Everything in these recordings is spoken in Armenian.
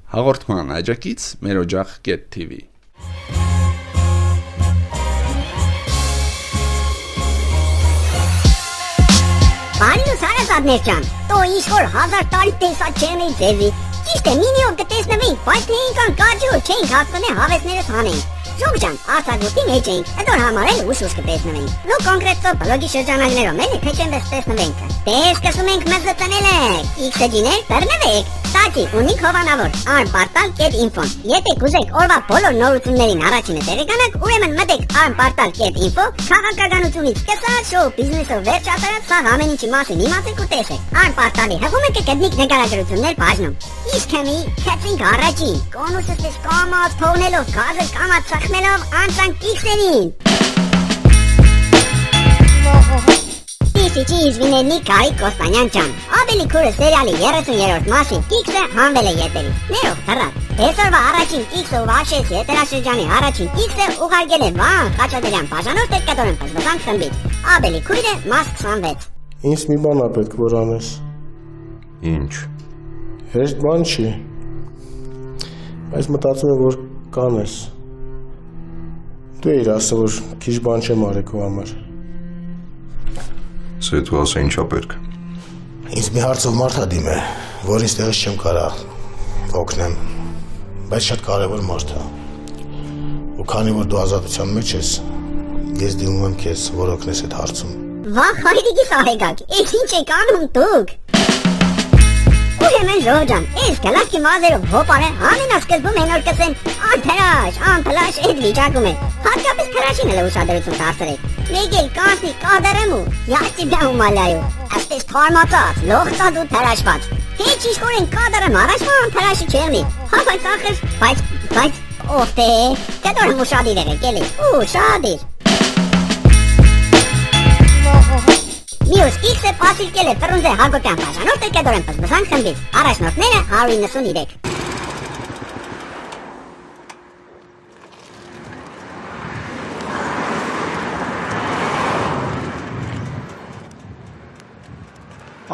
Հաղորդման աջակից Merojax.tv Բարի հարազատներ ջան, տո ինչ-որ 1000 տարի տեսած չեմ էի ձեզի, ճիշտ է մինիոն կտեսնվեինք, բայց թե ինքան կարջիով չէինք հասկնե հավեսներս հանենք, ժող ջան, արտագուտի մեջ էինք, էդոր համարել ուշ կտեսնվեինք, նո կոնկրետ բլոգի շրջանագներով էլի թե չեմ տեսնվենք, դե սկսում ենք մեզ զտնել եք, X-ջիներ բռնվեք, Տաճի ունիք հովանավոր, armportal.info, եթե կուզեք օրվա բոլոր նորություններին առաջինը տեղեկանաք, ուրեմն մտեք armportal.info, քաղաքականությունից սկսած շոու բիզնեսով վերջատարած սաղ ամեն ինչի մասին իմացեք ու տեսեք, Armportal-ի հղումը կգտնիք նկարագրություններ բաժնում, իսկ հեմի քեցինք առաջին, կոնուսս կամած թողնելով, գազը կամած սխմելով անցանք X-երին Իսիչի իզվիներնի Կարի Կոստանյան ջան, ավելի քուրը սերիալի 30-րդ մասի X-ը հանվել է եթերի, ներող հրատ, այսօրվա առաջին X-ը ու վաշես եթերաշրջանի առաջին X-ը ուղարկել է Վան Խաչատրյան բաժանող պետքատորեն պզբզանք խմբից, ավելի քուրը մաս 26 Ինձ մի բան ա պետք որ անես Ինչ? Հեշտ բան չի, բայց մտածում եմ որ կանես Դու էիր ասա որ քիչ բան չեմ արել քո համար Սեթու ասա ինչա պետք Ինձ մի հարցով մարդ ա դիմե, որ ինձ տեղից չեմ կարա օգնեմ, բայց շատ կարևոր մարդ ա ու քանի որ դու ազատության մեջ ես, ես դիմում եմ քեզ, որ օգնես այդ հարցում Վախ հայրիկիս ահեգակ, ես ինչ եք անում դուք Ուրեմն ժող ջան, ես գլախի մազերով հոպարը ամենասկզբում են որ կսեն անփլաշ այդ վիճակում է Հատկապես թրաշին էլ ուշադրություն դարձրեք Մեկ էլ կանցնի կադարեմ ու յացի դա ումալայու Աստես թարմացած, լողտած ու թրաշված Հեչ ինչ-որ են կադարեմ առաջվան թրաշի չեղնի Հա բայց ախր, բայց ով թե Կետորեմ ուշադիր եղեք էլի, ուշադիր Մյուս X-ը պասիլկել է Ֆրունզե Հակոբյան բաժանող պետքատորեն պզբզանք խմբից, առաջնորդները 193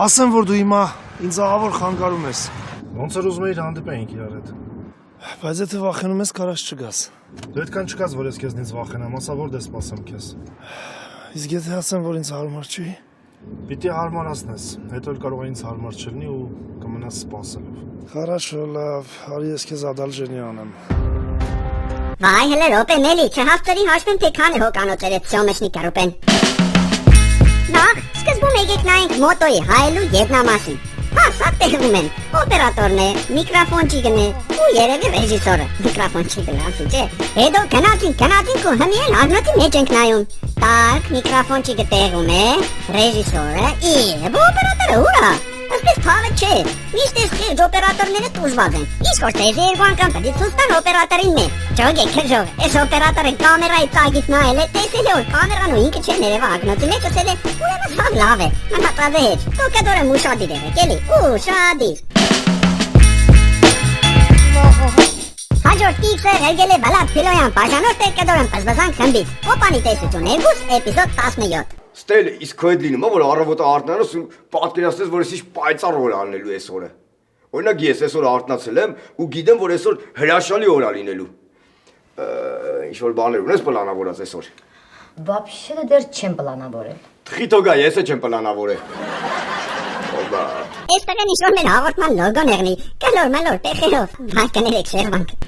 Ասեմ որ դու հիմա ինձ աղավոր խանգարում ես Ոնց որ ուզում էիր հանդիպեինք իրար հետ Բայց եթե վախենում ես կարաս չգաս Դու այդքան չկաս որ ես քեզնից վախենամ, ասա որ դե սպասեմ քեզ Իսկ եթե ասեմ որ ինձ հարմար չի Պիտի հարմարացնես, հետո էլ կարող է ինձ հարմար չլինի ու կմնաս սպասելով Խարաշո լավ, արի ես քեզ ադալժենի անեմ Վայ հլը ռոպեն էլի, չհասցրի հաշվեմ թե քան է հոկանոց էր էտ սյոմեշնիկը ռոպեն Նախ, սկզբում եկեք նայենք մոտոյի հայելու ետնամասին Հա, սա տեղում են, օպերատորն է, միկրոֆոնչիկն է ու երևի ռեժիսորը Միկրոֆոնչիկը լասի չէ Հետո գնացինք ու հմի էլ հագնոցի մեջ ենք նայում Так, միկրոֆոնչիկը տեղում է, ռեժիսորը, իբ օպերատորը ուրա Ասպես թավը չէ, միշտ ես խիղճ օպերատորները տուժված են Իսկ որ թեզի երկու անգամ պդի ծուստան օպերատորին մե Ճոգ եք ժող, ես օպերատորը կամերայի ծագից նայել է Տեսել է որ կամերան ու ինքը չէ ներևա ագնոցի մեջ ասել է Ուրեմն սավ լավ է, մնացած է հետ Դու կետորեմ ուշադիր եղեք էլի, ուշադիր Հաջորդ X-ը հերգել է Բալատ Փիլոյան բաժանող պետքատորեն պզբզանք խմբից Օպանի տեսություն 2, էպիզոդ 17 Ստել իսկ քո հետ լինում է որ առավոտը արթնանաս ու պատկերացնես որ ես ինչ պայծառ օր անելու այս օրը Օրինակ ես այսօր արթնացել եմ ու գիտեմ որ այսօր հրաշալի օր է լինելու Ինչ որ բաներ ունես պլանավորած այսօր Вообще դեռ չեմ պլանավորել Թխիտոգա ես չեմ պլանավորել Օբա Այս տղեն ինչ-որ մեր հաղորդման լոգոն եղնի Կլոր մալոր տեխերով Վայ կներեք շեղվանք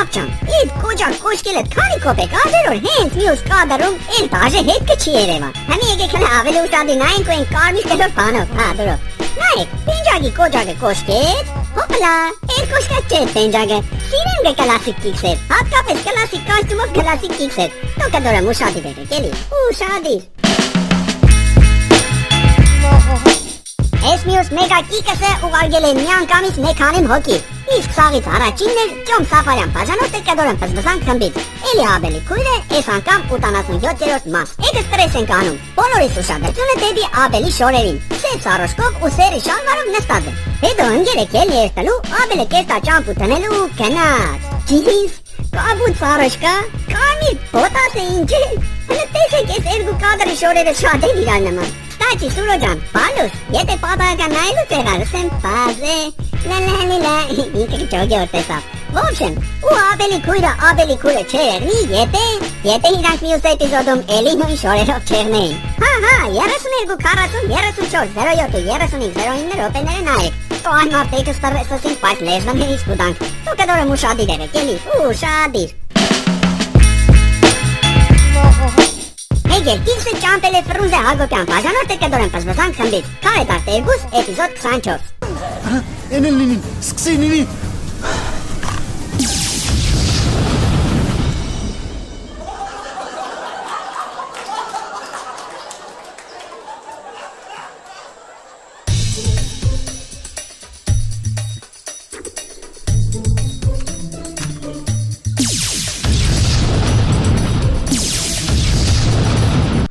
Ապչան, իդ կոջան կոշկելըտ քանի կոպեք ադեր որ հենց մյուս կադարում էլ բաժը հետ կչի երևա Հանի եկեք հնա ավելի ուշադի նայենք ու ենք կարմիս կելով բանով, հա դուրով Նայեք, պինջագի կոջագը կոշկեց, հոպլա, էլ կոշկած չէ պինջագը Սիրեմ գը կլասիկ կիքսեր, հատկապես կլասիկ կոստումով կլասիկ կիքսեր Դու կդորեմ ուշադիր եղեք էլի, ուշադիր Այս մյուս մեգա կիկսը ուղարկել է միանգամից մեկ հանիմ հոգի Իսկ սաղից առաջինն էր Ճոմ Սաֆարյան բաժանող պետքատորեն պզբզանք խմբից Էլի ավելի քույրը այս անգամ 87-րդ մաս Էգը ստրես ենք անում Բոլորիս ուշադրությունը դեպի Աբելի շորերին Սետ սարոշկով ու սերի շալվարով նստած է Հետո ընկերեք էլ երտելու Աբելը կեստա ճամպու տնելու կնած Ջիհիս Կաբուտ սարոշկա Կարմիր բոտաս է ինչ է Հլը տեսեք ես երկու կադրի շորերը շատ են իրար նման Տաճի Սուրո ջան, բալուս, եթե պատահական նայելուց եղարս եմ բազ է լա, ինքը ճոգի օրտեսավ։ Ոչմ, ու ավելի քույրը չէր եղնի, եթե իրանք մյուս էպիզոդում էլի նույն շորերով չեղնեին։ Հա, 32, 40, 34, 07 ու 3509 րոպեները նայեք։ તો այն մարդիկը ստարվեցին պայտ լեզվաներից կուտանք։ Դու կդորեմ ուշադիր եղեք, էլի, ուշադիր։ Եգեր կիքսը ճամպել է Ֆրունզե Հագոպյան, բաժանորդը կդորեմ պզբզանք խմբից, կարետար տերգուս, էպիզոդ 24։ Նին, սկսի նին։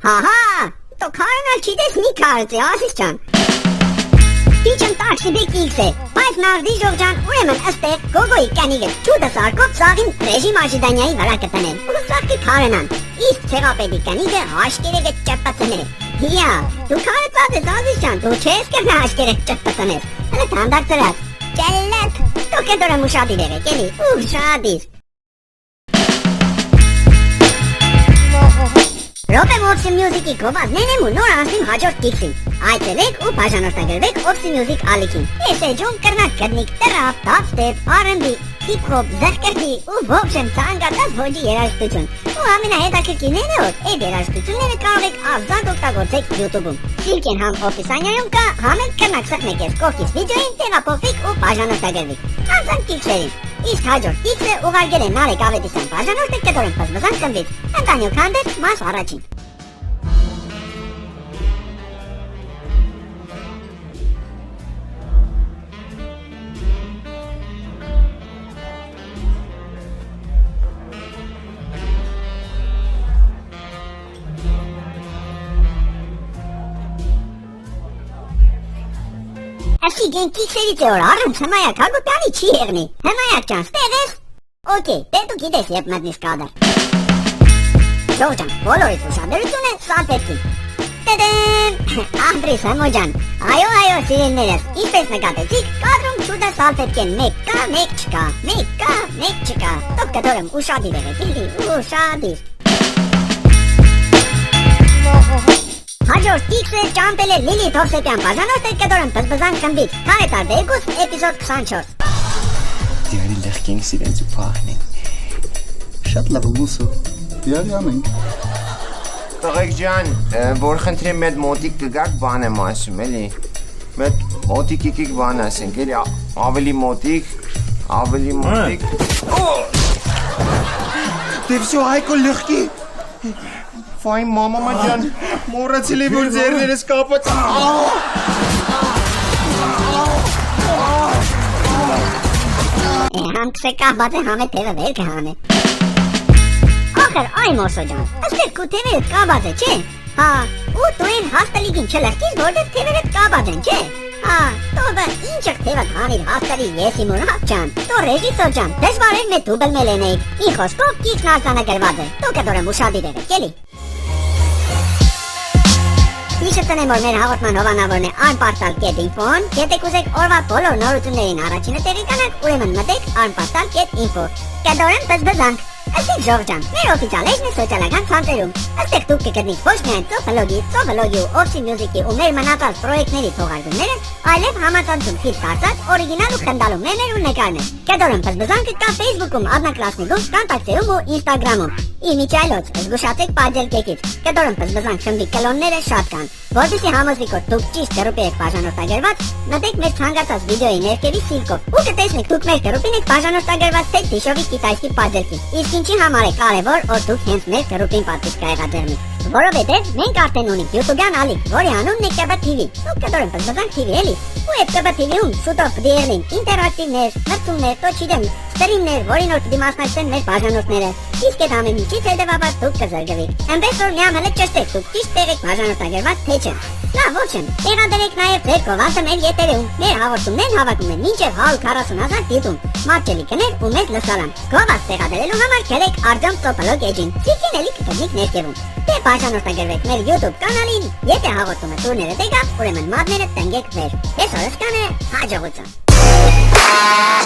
Հահա, તો քարնալ չիտես մի քարծի, ասիս ճան։ Իչն տաքսի բեք իքս է, բայց նարդի ժողջան ուրեմն ըստեղ գոգոյի կյանիգը չուդը սարկով սաղին ռեժիմ աժիդանյայի վրա կտնեն, ու սաղկի քարենան, իսկ ցեղապետի կյանիգը հաշկերեգը ճպպացներ։ Հիա, դու քարծած ես ասիս ճան, դու չես կրնա հաշկերեգ ճպպացներ, հլը թանդակ ծրած, ճելլետ, դու կդորեմ ուշադիր եղեք, էլի, ուշադիր։ Րոպե Opsi Music-ի գովազդներն ու նոր անցնիմ հաջորդ կիքսին։ Այցելեք ու բաժանորդագրվեք Opsi Music ալիքին։ Էսեջում կրնակ կդնիկ, տրապ, դափստեպ, R&B, hip-hop, զեղկրդի ու ողջեմ ցանկացած ոճի երաժշտություն։ Ու ամենահետաքրքիրն է որ այդ երաժշտությունները կարող եք ազատ օգտագործել YouTube-ում։ Լինքն համ օֆիսանյայում կա, համ էլ կրնակ սխնեք ես կողքից վիդեոին տեղափոխվեք ու բաժանորդագրվեք։ Անցանք կիքսերին։ Իսկ հաջորդ կիքսը ուղարկել է Նարեկ Ավետիսյան բաժանորդը կդորեն պզբզան խմբից։ Ընտանյոք հանդեպ մաս առաջին։ Այսի գեն կիքսերից է որ առնց հմայակ Հագոպյանի չի եղնի, հմայակ ճան ստեղ ես։ Okay, դե դու գիտես երբ մտնիս կադր։ Ժողջան, բոլորից ուշադրություն է սալպետքին։ Տեդեն, աղդրիս հմոջան, այո, սիրելներս, ինչպես նկատեցիք, կադրում չուդը սալպետք են մեկ կա, մեկ չկա, տոք կդորեմ ուշադիր եղեք, իլի, ուշադիր։ Հաջորդ կիքսը ճամպել է Լիլի Թովսեպյան բաժանորդը կդորեմ պզբզան խմբից, կարետար դերգուս, էպիզոդ 24։ Դիարի լեղկենք սիրենց ու պահնենք, շատ լավ ուսու, դիարի անենք։ Տղեկ ջան, որ խնդրեմ մետ մոտիկ կգակ բան եմ ասում, էլի, մետ մոտիկ բան ասենք, էլի, ավելի մոտիկ, Դե վսյո հայկո լղկի, Fine, mama ջան, մոռացել էի որ ձեռներս կապած։ Համքսե կապած է համե թևը վեր կհանե։ Ախր այ մոսո ջան, ըստեղ քու թևերդ կապած է, չէ։ Հա, ու դու են հաստալիքին չլղկիս, որտեղ թևերդ կապած են, չէ։ Հա, տոբը ինչը թևդ հանիր հաստալի եսի մուրհապ ջան, տո ռեժիսոր ջան, դժվար էր մետ դուբլ մել ենեիք, ի խոսքով կիքն արձանագրված է, դու կդորեմ ուշադիր եղեք, էլի։ Հիշը տնեմ որ մեր հաղորդման հովանավորն է armportal.info-ն, եթե կուզեք օրվա բոլոր նորություններին առաջինը տեղի կանանք, ուրեմն մտեք armportal.info, կդորեմ պզբզանք, ըստեղ ժողջան, մեր օֆիցիալեջն է սոցիալական ցանցերում, ըստեղ դուք կգտնիք ոչ միայն ծովլոգի ու Opsi Music-ի ու մեր մնացած պրոյեկտների թողարկումները, այլև համացանցում ֆիլմ կարծած, օրիգինալ ու խնդալու մեմեր ու նկարներ, կդորեմ պզբզանքը կա Facebook-ում, Adnaklassnik-ում, Kontakte-ում ու Instagram-ում, իմիջայլոց, զգուշացեք պաջել կեկից, կդորեմ պզբզանք խմբի կլոնները շատ կան, որպեսզի համոզվի որ դուք ճիշտ գրուպի եք բաժանորդագրված, մտեք մեր ցանկացած վիդեոյի ներքևի սիլկով ու կտեսնեք դուք մեր գրուպին եք բաժանորդագրված թե Տիշովի կիտայսի պաջելքին, իսկ ինչի համար է կարևոր որ դուք հենց մեր գրուպին պատվիստ կայեղաձեռնիք, որովհետև մենք արդեն ունենք YouTube-յան ալիք, որի անունն է KB TV, դուք կդորեմ պզբզանք TV էլի, ու այդ KB TV-ում շուտով կդիեղնեն ինտերակտիվներ, մրցումներ, տո չիդեմ, ստրիմներ, որին որ կդիմացնեն մեր բաժանորդները, իսկ այդ ամեն ինչից հետևաբար դուք կզրկվեք, այնպես որ միամ հլը ճշտեք դուք ճիշտ տեղ եք բաժանորդագրված թե չէ։ Լավ, ոչմ, տեղադրեք նաև ձեր գովազդը մեր եթերում, մեր հաղորդումներն հավաքում են մինչև 140,000 դիտում, մատչելիքներ ու մեծ լսարան, գովազդ տեղադրելու համար քերեք Ardom Topolog Edge-ին, ցիկին էլի կգտնիք ներքևում, դե բաժանորդագրվեք մեր YouTube կանալին, եթե հաղորդումը տուրները դեգավ, ուրեմն մատները տնգեք վեր, այսօրս կան է հաջողություն։ Ա